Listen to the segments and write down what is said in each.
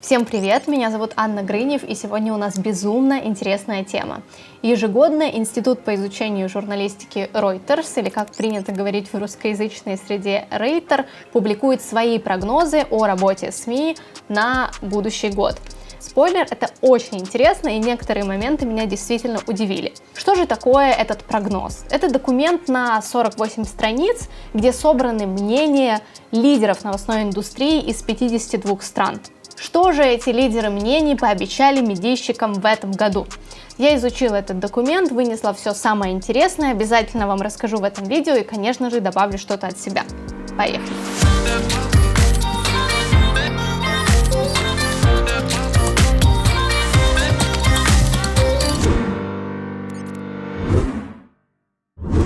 Всем привет, меня зовут Анна Грынев, и сегодня у нас безумно интересная тема. Ежегодно Институт по изучению журналистики Reuters, или как принято говорить в русскоязычной среде Рейтер, публикует свои прогнозы о работе СМИ на будущий год. Спойлер, это очень интересно, и некоторые моменты меня действительно удивили. Что же такое этот прогноз? Это документ на 48 страниц, где собраны мнения лидеров новостной индустрии из 52 стран. Что же эти лидеры мнений пообещали медийщикам в этом году? Я изучила этот документ, вынесла все самое интересное, обязательно вам расскажу в этом видео и, конечно же, добавлю что-то от себя. Поехали!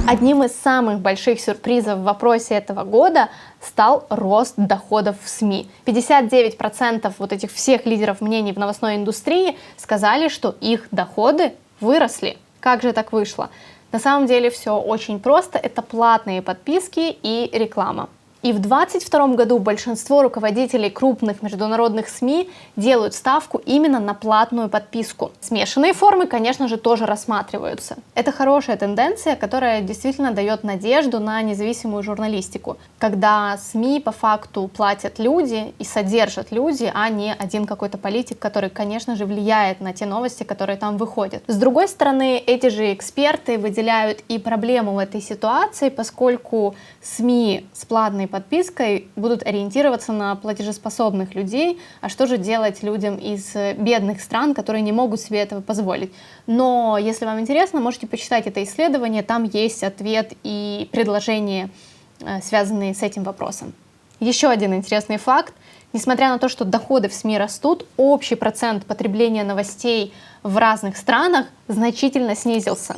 Одним из самых больших сюрпризов в вопросе этого года стал рост доходов в СМИ. 59% вот этих всех лидеров мнений в новостной индустрии сказали, что их доходы выросли. Как же так вышло? На самом деле все очень просто. Это платные подписки и реклама. И в 2022 году большинство руководителей крупных международных СМИ делают ставку именно на платную подписку. Смешанные формы, конечно же, тоже рассматриваются. Это хорошая тенденция, которая действительно дает надежду на независимую журналистику, когда СМИ по факту платят люди и содержат люди, а не один какой-то политик, который, конечно же, влияет на те новости, которые там выходят. С другой стороны, эти же эксперты выделяют и проблему в этой ситуации, поскольку СМИ с платной подпиской будут ориентироваться на платежеспособных людей, а что же делать людям из бедных стран, которые не могут себе этого позволить. Но если вам интересно, можете почитать это исследование, там есть ответ и предложения, связанные с этим вопросом. Еще один интересный факт. Несмотря на то, что доходы в СМИ растут, общий процент потребления новостей в разных странах значительно снизился.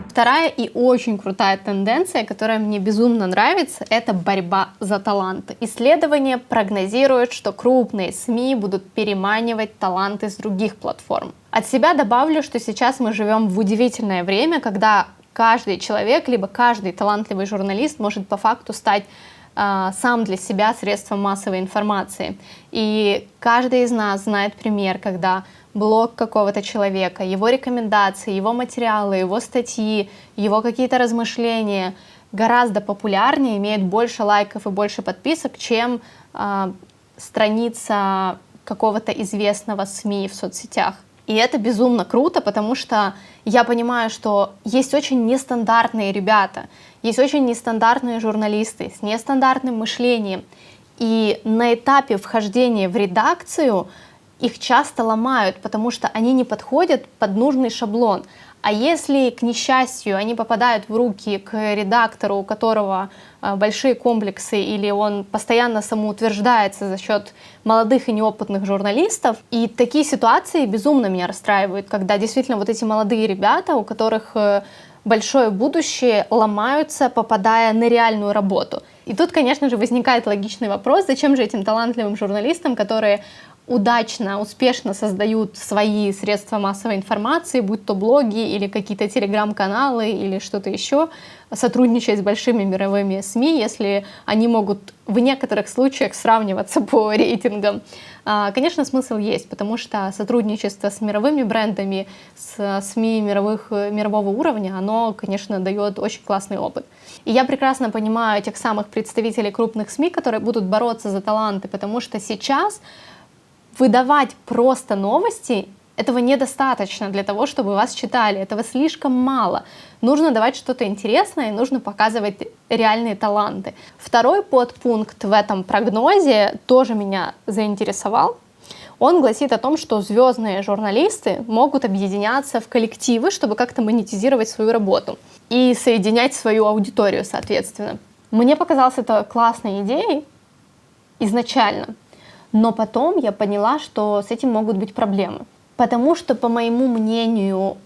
Вторая и очень крутая тенденция, которая мне безумно нравится, это борьба за таланты. Исследования прогнозируют, что крупные СМИ будут переманивать таланты с других платформ. От себя добавлю, что сейчас мы живем в удивительное время, когда каждый человек, либо каждый талантливый журналист может по факту стать сам для себя средством массовой информации. И каждый из нас знает пример, когда блог какого-то человека, его рекомендации, его материалы, его статьи, его какие-то размышления гораздо популярнее, имеют больше лайков и больше подписок, чем страница какого-то известного СМИ в соцсетях. И это безумно круто, потому что я понимаю, что есть очень нестандартные ребята, есть очень нестандартные журналисты с нестандартным мышлением. И на этапе вхождения в редакцию их часто ломают, потому что они не подходят под нужный шаблон. А если, к несчастью, они попадают в руки к редактору, у которого большие комплексы, или он постоянно самоутверждается за счет молодых и неопытных журналистов, и такие ситуации безумно меня расстраивают, когда действительно вот эти молодые ребята, у которых большое будущее, ломаются, попадая на реальную работу. И тут, конечно же, возникает логичный вопрос, зачем же этим талантливым журналистам, которые удачно, успешно создают свои средства массовой информации, будь то блоги или какие-то телеграм-каналы или что-то еще, сотрудничать с большими мировыми СМИ, если они могут в некоторых случаях сравниваться по рейтингам. Конечно, смысл есть, потому что сотрудничество с мировыми брендами, с СМИ мирового уровня, оно, конечно, дает очень классный опыт. И я прекрасно понимаю этих самых представителей крупных СМИ, которые будут бороться за таланты, потому что сейчас выдавать просто новости, этого недостаточно для того, чтобы вас читали, этого слишком мало. Нужно давать что-то интересное, нужно показывать реальные таланты. Второй подпункт в этом прогнозе тоже меня заинтересовал. Он гласит о том, что звездные журналисты могут объединяться в коллективы, чтобы как-то монетизировать свою работу и соединять свою аудиторию, соответственно. Мне показалось это классной идеей изначально. Но потом я поняла, что с этим могут быть проблемы. Потому что, по моему мнению,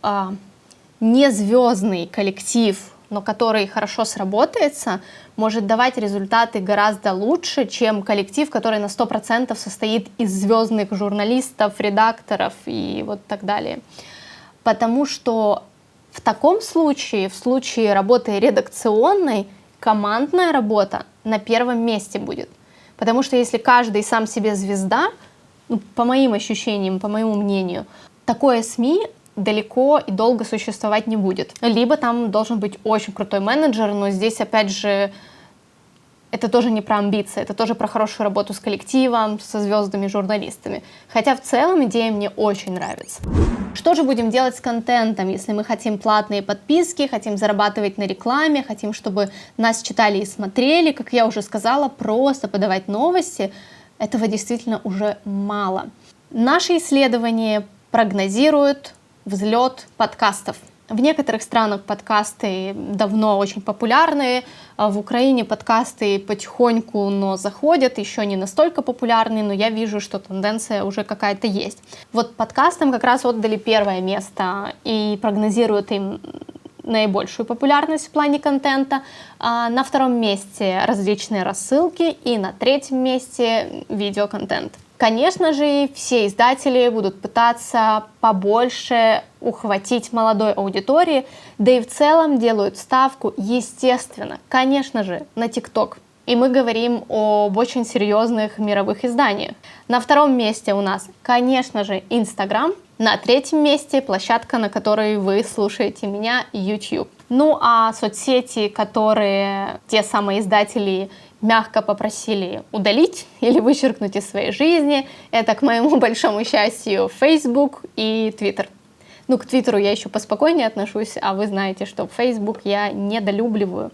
не звездный коллектив, но который хорошо сработается, может давать результаты гораздо лучше, чем коллектив, который на 100% состоит из звездных журналистов, редакторов и вот так далее. Потому что в таком случае, в случае работы редакционной, командная работа на первом месте будет. Потому что если каждый сам себе звезда, ну, по моим ощущениям, по моему мнению, такое СМИ далеко и долго существовать не будет. Либо там должен быть очень крутой менеджер, но здесь, опять же, это тоже не про амбиции, это тоже про хорошую работу с коллективом, со звездами, журналистами. Хотя в целом идея мне очень нравится. Что же будем делать с контентом, если мы хотим платные подписки, хотим зарабатывать на рекламе, хотим, чтобы нас читали и смотрели? Как я уже сказала, просто подавать новости, этого действительно уже мало. Наши исследования прогнозируют взлет подкастов. В некоторых странах подкасты давно очень популярны, в Украине подкасты потихоньку, но заходят, еще не настолько популярны, но я вижу, что тенденция уже какая-то есть. Вот подкастам как раз отдали первое место и прогнозируют им наибольшую популярность в плане контента. На втором месте различные рассылки и на третьем месте видеоконтент. Конечно же, все издатели будут пытаться побольше ухватить молодой аудитории, да и в целом делают ставку, естественно, конечно же, на TikTok. И мы говорим об очень серьезных мировых изданиях. На втором месте у нас, конечно же, Instagram. На третьем месте площадка, на которой вы слушаете меня, YouTube. Ну а соцсети, которые те самые издатели мягко попросили удалить или вычеркнуть из своей жизни, это, к моему большому счастью, Facebook и Twitter. Ну, к Твиттеру я еще поспокойнее отношусь, а вы знаете, что Facebook я недолюбливаю,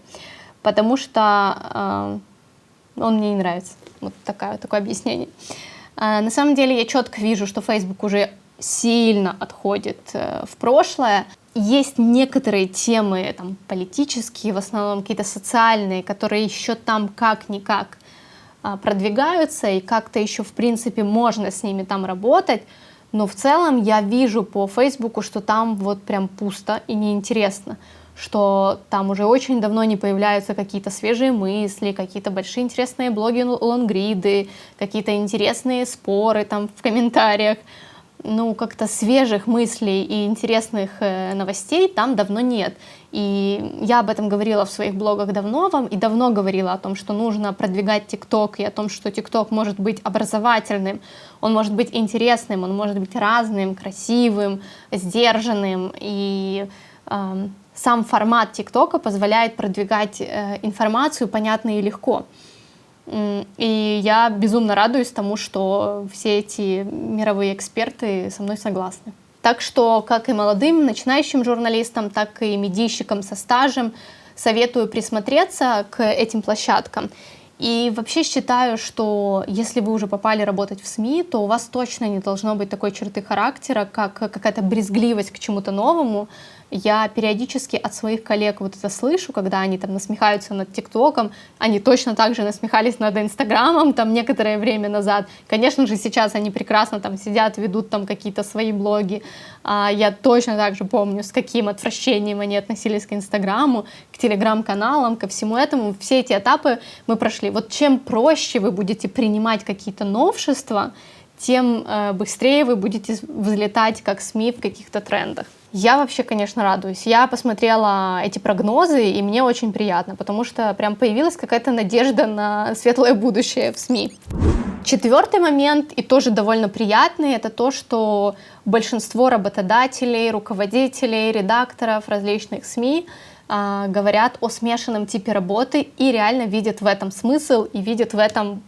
потому что он мне не нравится. Вот такое объяснение. На самом деле я четко вижу, что Facebook уже сильно отходит в прошлое. Есть некоторые темы там, политические, в основном какие-то социальные, которые еще там как-никак продвигаются, и как-то еще, в принципе, можно с ними там работать. Но в целом я вижу по Фейсбуку, что там вот прям пусто и неинтересно, что там уже очень давно не появляются какие-то свежие мысли, какие-то большие интересные блоги, лонгриды, какие-то интересные споры там в комментариях. Ну, как-то свежих мыслей и интересных новостей там давно нет. И я об этом говорила в своих блогах давно вам, и давно говорила о том, что нужно продвигать ТикТок, и о том, что ТикТок может быть образовательным, он может быть интересным, он может быть разным, красивым, сдержанным. И сам формат ТикТока позволяет продвигать информацию понятно и легко. И я безумно радуюсь тому, что все эти мировые эксперты со мной согласны. Так что, как и молодым начинающим журналистам, так и медийщикам со стажем советую присмотреться к этим площадкам. И вообще считаю, что если вы уже попали работать в СМИ, то у вас точно не должно быть такой черты характера, как какая-то брезгливость к чему-то новому. Я периодически от своих коллег вот это слышу, когда они там насмехаются над ТикТоком, они точно так же насмехались над Инстаграмом там некоторое время назад. Конечно же, сейчас они прекрасно там сидят, ведут там какие-то свои блоги. Я точно так же помню, с каким отвращением они относились к Инстаграму, к телеграм-каналам, ко всему этому. Все эти этапы мы прошли. Вот чем проще вы будете принимать какие-то новшества, тем быстрее вы будете взлетать как СМИ в каких-то трендах. Я вообще, конечно, радуюсь. Я посмотрела эти прогнозы, и мне очень приятно, потому что прям появилась какая-то надежда на светлое будущее в СМИ. Четвертый момент, и тоже довольно приятный, это то, что большинство работодателей, руководителей, редакторов различных СМИ говорят о смешанном типе работы и реально видят в этом смысл и видят в этом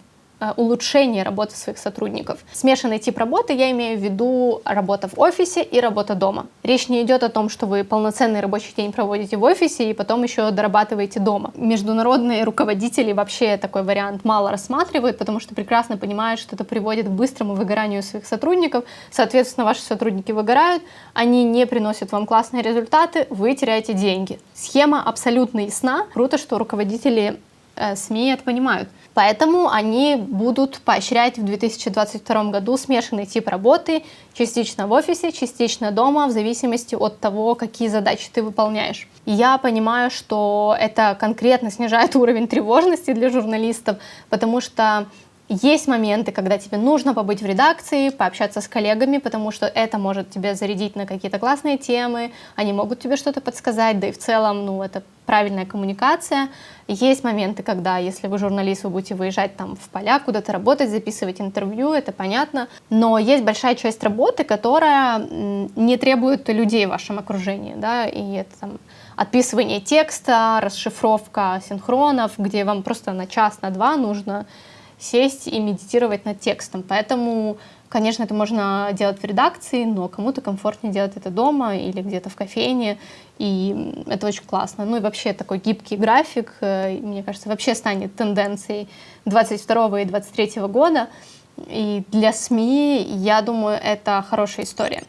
улучшение работы своих сотрудников. Смешанный тип работы я имею в виду работа в офисе и работа дома. Речь не идет о том, что вы полноценный рабочий день проводите в офисе и потом еще дорабатываете дома. Международные руководители вообще такой вариант мало рассматривают, потому что прекрасно понимают, что это приводит к быстрому выгоранию своих сотрудников. Соответственно, ваши сотрудники выгорают, они не приносят вам классные результаты, вы теряете деньги. Схема абсолютно ясна. Круто, что руководители СМИ это понимают. Поэтому они будут поощрять в 2022 году смешанный тип работы, частично в офисе, частично дома, в зависимости от того, какие задачи ты выполняешь. И я понимаю, что это конкретно снижает уровень тревожности для журналистов, потому что Есть моменты, когда тебе нужно побыть в редакции, пообщаться с коллегами, потому что это может тебя зарядить на какие-то классные темы, они могут тебе что-то подсказать, да и в целом, это правильная коммуникация. Есть моменты, когда, если вы журналист, вы будете выезжать там в поля, куда-то работать, записывать интервью, это понятно. Но есть большая часть работы, которая не требует людей в вашем окружении, да, и это там отписывание текста, расшифровка синхронов, где вам просто на час, на два нужно сесть и медитировать над текстом. Поэтому, конечно, это можно делать в редакции, но кому-то комфортнее делать это дома или где-то в кофейне, и это очень классно. И вообще такой гибкий график, мне кажется, вообще станет тенденцией 22 и 23 года, и для СМИ, я думаю, это хорошая история.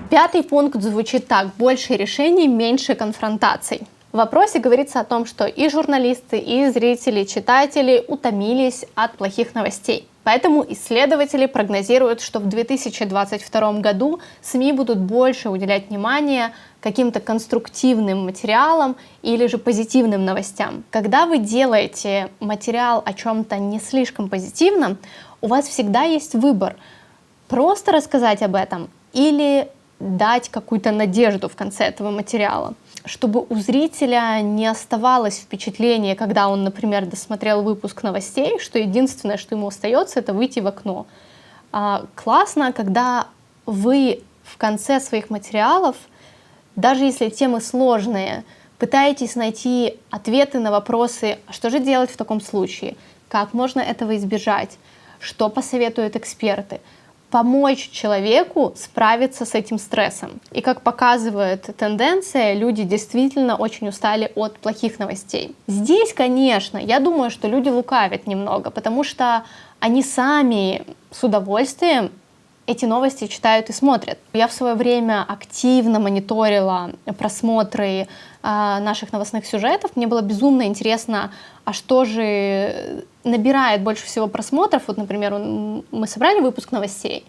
5-й пункт звучит так: больше решений, меньше конфронтаций. В вопросе говорится о том, что и журналисты, и зрители, читатели утомились от плохих новостей. Поэтому исследователи прогнозируют, что в 2022 году СМИ будут больше уделять внимание каким-то конструктивным материалам или же позитивным новостям. Когда вы делаете материал о чем-то не слишком позитивном, у вас всегда есть выбор: просто рассказать об этом или дать какую-то надежду в конце этого материала, чтобы у зрителя не оставалось впечатление, когда он, например, досмотрел выпуск новостей, что единственное, что ему остается, это выйти в окно. Классно, когда вы в конце своих материалов, даже если темы сложные, пытаетесь найти ответы на вопросы: что же делать в таком случае, как можно этого избежать, что посоветуют эксперты, помочь человеку справиться с этим стрессом. И как показывает тенденция, люди действительно очень устали от плохих новостей. Здесь, конечно, я думаю, что люди лукавят немного, потому что они сами с удовольствием эти новости читают и смотрят. Я в свое время активно мониторила просмотры наших новостных сюжетов. Мне было безумно интересно, а что же набирает больше всего просмотров. Вот, например, мы собрали выпуск новостей,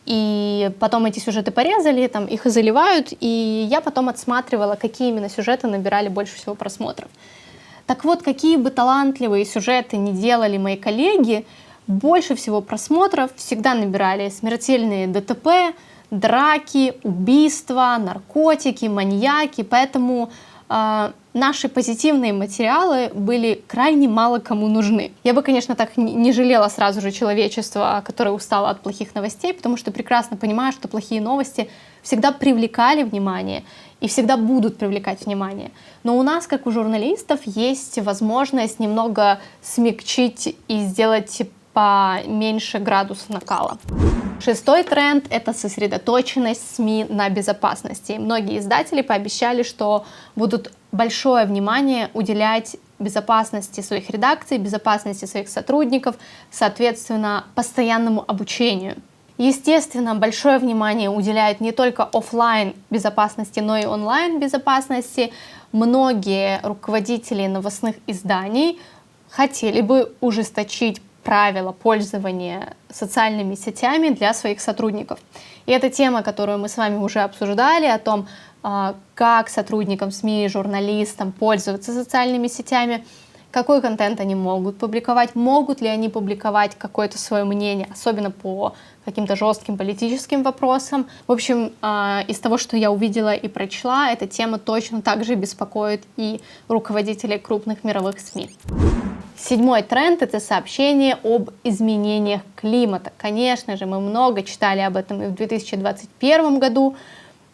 и потом эти сюжеты порезали, там их и заливают, и я потом отсматривала, какие именно сюжеты набирали больше всего просмотров. Так вот, какие бы талантливые сюжеты ни делали мои коллеги, больше всего просмотров всегда набирали смертельные ДТП, драки, убийства, наркотики, маньяки. Поэтому наши позитивные материалы были крайне мало кому нужны. Я бы, конечно, так не жалела сразу же человечество, которое устало от плохих новостей, потому что прекрасно понимаю, что плохие новости всегда привлекали внимание и всегда будут привлекать внимание. Но у нас, как у журналистов, есть возможность немного смягчить и сделать поменьше градусов накала. 6-й тренд — это сосредоточенность СМИ на безопасности. Многие издатели пообещали, что будут большое внимание уделять безопасности своих редакций, безопасности своих сотрудников, соответственно, постоянному обучению. Естественно, большое внимание уделяют не только офлайн безопасности, но и онлайн безопасности. Многие руководители новостных изданий хотели бы ужесточить правила пользования социальными сетями для своих сотрудников. И это тема, которую мы с вами уже обсуждали, о том, как сотрудникам СМИ, журналистам пользоваться социальными сетями, какой контент они могут публиковать, могут ли они публиковать какое-то свое мнение, особенно по каким-то жестким политическим вопросам. В общем, из того, что я увидела и прочла, эта тема точно так же беспокоит и руководителей крупных мировых СМИ. 7-й тренд — это сообщение об изменениях климата. Конечно же, мы много читали об этом и в 2021 году,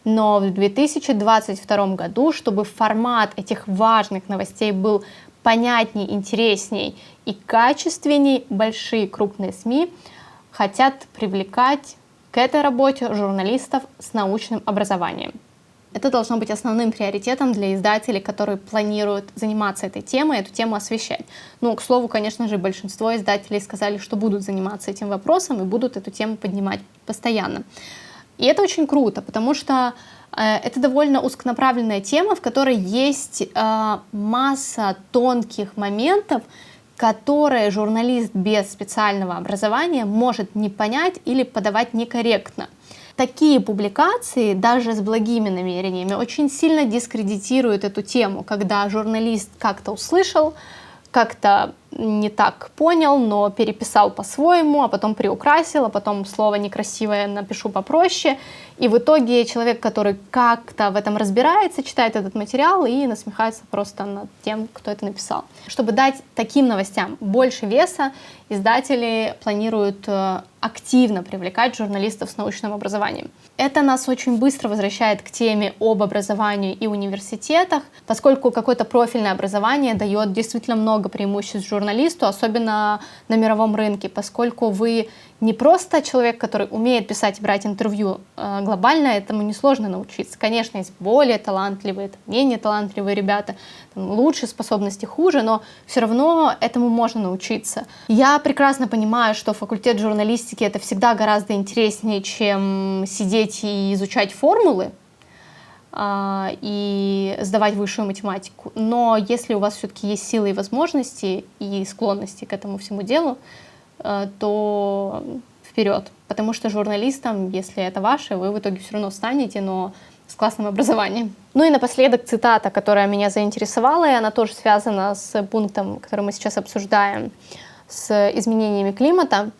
но в 2022 году, чтобы формат этих важных новостей был понятней, интересней и качественней, большие крупные СМИ хотят привлекать к этой работе журналистов с научным образованием. Это должно быть основным приоритетом для издателей, которые планируют заниматься этой темой, эту тему освещать. К слову, конечно же, большинство издателей сказали, что будут заниматься этим вопросом и будут эту тему поднимать постоянно. И это очень круто, потому что это довольно узконаправленная тема, в которой есть масса тонких моментов, которые журналист без специального образования может не понять или подавать некорректно. Такие публикации, даже с благими намерениями, очень сильно дискредитируют эту тему, когда журналист как-то услышал, как-то не так понял, но переписал по-своему, а потом приукрасил, а потом слово некрасивое напишу попроще. И в итоге человек, который как-то в этом разбирается, читает этот материал и насмехается просто над тем, кто это написал. Чтобы дать таким новостям больше веса, издатели планируют активно привлекать журналистов с научным образованием. Это нас очень быстро возвращает к теме об образовании и университетах, поскольку какое-то профильное образование дает действительно много преимуществ журналисту, особенно на мировом рынке, поскольку вы не просто человек, который умеет писать и брать интервью. Глобально этому несложно научиться. Конечно, есть более талантливые, менее талантливые ребята, лучше способности, хуже, но все равно этому можно научиться. Я прекрасно понимаю, что факультет журналистики — это всегда гораздо интереснее, чем сидеть и изучать формулы и сдавать высшую математику. Но если у вас все-таки есть силы и возможности и склонности к этому всему делу, то вперед. Потому что журналистом, если это ваше, вы в итоге все равно станете, но с классным образованием. Ну и напоследок цитата, которая меня заинтересовала, и она тоже связана с пунктом, который мы сейчас обсуждаем, с изменениями климата.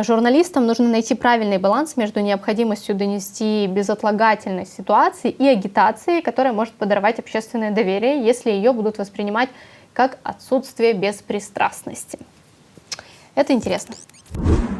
Журналистам нужно найти правильный баланс между необходимостью донести безотлагательность ситуации и агитацией, которая может подорвать общественное доверие, если ее будут воспринимать как отсутствие беспристрастности. Это интересно.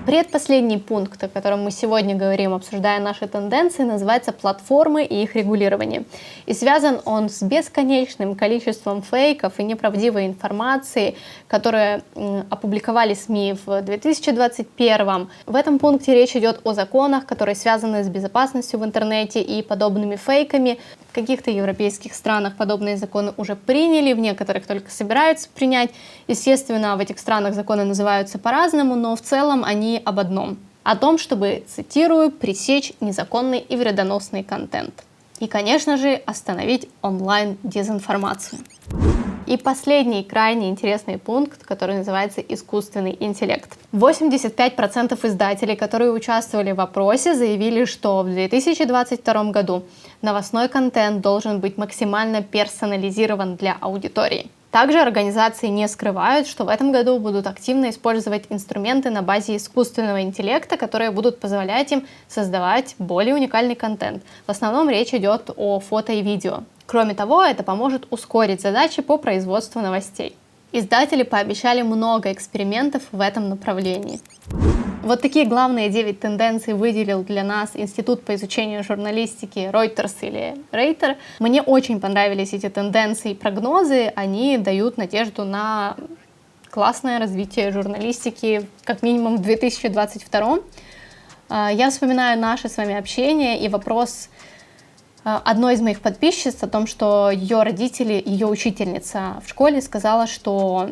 Предпоследний пункт, о котором мы сегодня говорим, обсуждая наши тенденции, называется «Платформы и их регулирование». И связан он с бесконечным количеством фейков и неправдивой информации, которые опубликовали СМИ в 2021. В этом пункте речь идет о законах, которые связаны с безопасностью в интернете и подобными фейками. В каких-то европейских странах подобные законы уже приняли, в некоторых только собираются принять. Естественно, в этих странах законы называются по-разному, но в целом они об одном. О том, чтобы, цитирую, пресечь незаконный и вредоносный контент. И, конечно же, остановить онлайн-дезинформацию. И последний, крайне интересный пункт, который называется искусственный интеллект. 85% издателей, которые участвовали в опросе, заявили, что в 2022 году новостной контент должен быть максимально персонализирован для аудитории. Также организации не скрывают, что в этом году будут активно использовать инструменты на базе искусственного интеллекта, которые будут позволять им создавать более уникальный контент. В основном речь идет о фото и видео. Кроме того, это поможет ускорить задачи по производству новостей. Издатели пообещали много экспериментов в этом направлении. Вот такие главные 9 тенденций выделил для нас Институт по изучению журналистики Reuters или Рейтер. Мне очень понравились эти тенденции и прогнозы. Они дают надежду на классное развитие журналистики, как минимум в 2022. Я вспоминаю наше с вами общение и вопрос одной из моих подписчиц о том, что ее родители, ее учительница в школе сказала, что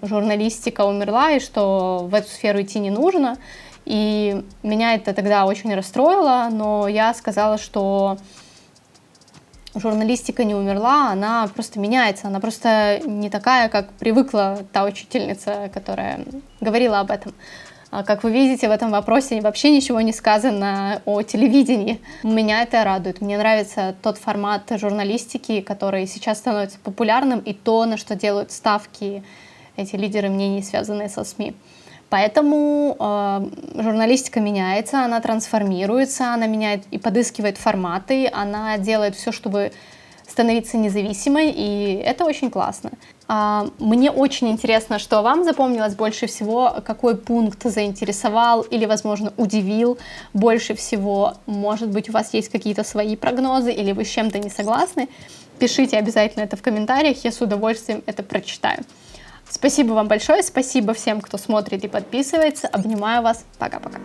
журналистика умерла и что в эту сферу идти не нужно. И меня это тогда очень расстроило, но я сказала, что журналистика не умерла, она просто меняется, она просто не такая, как привыкла та учительница, которая говорила об этом. Как вы видите, в этом вопросе вообще ничего не сказано о телевидении. Меня это радует. Мне нравится тот формат журналистики, который сейчас становится популярным, и то, на что делают ставки эти лидеры мнений, связанные со СМИ. Поэтому журналистика меняется, она трансформируется, она меняет и подыскивает форматы, она делает все, чтобы становиться независимой, и это очень классно. Мне очень интересно, что вам запомнилось больше всего, какой пункт заинтересовал или, возможно, удивил больше всего. Может быть, у вас есть какие-то свои прогнозы или вы с чем-то не согласны. Пишите обязательно это в комментариях, я с удовольствием это прочитаю. Спасибо вам большое, спасибо всем, кто смотрит и подписывается. Обнимаю вас, пока-пока.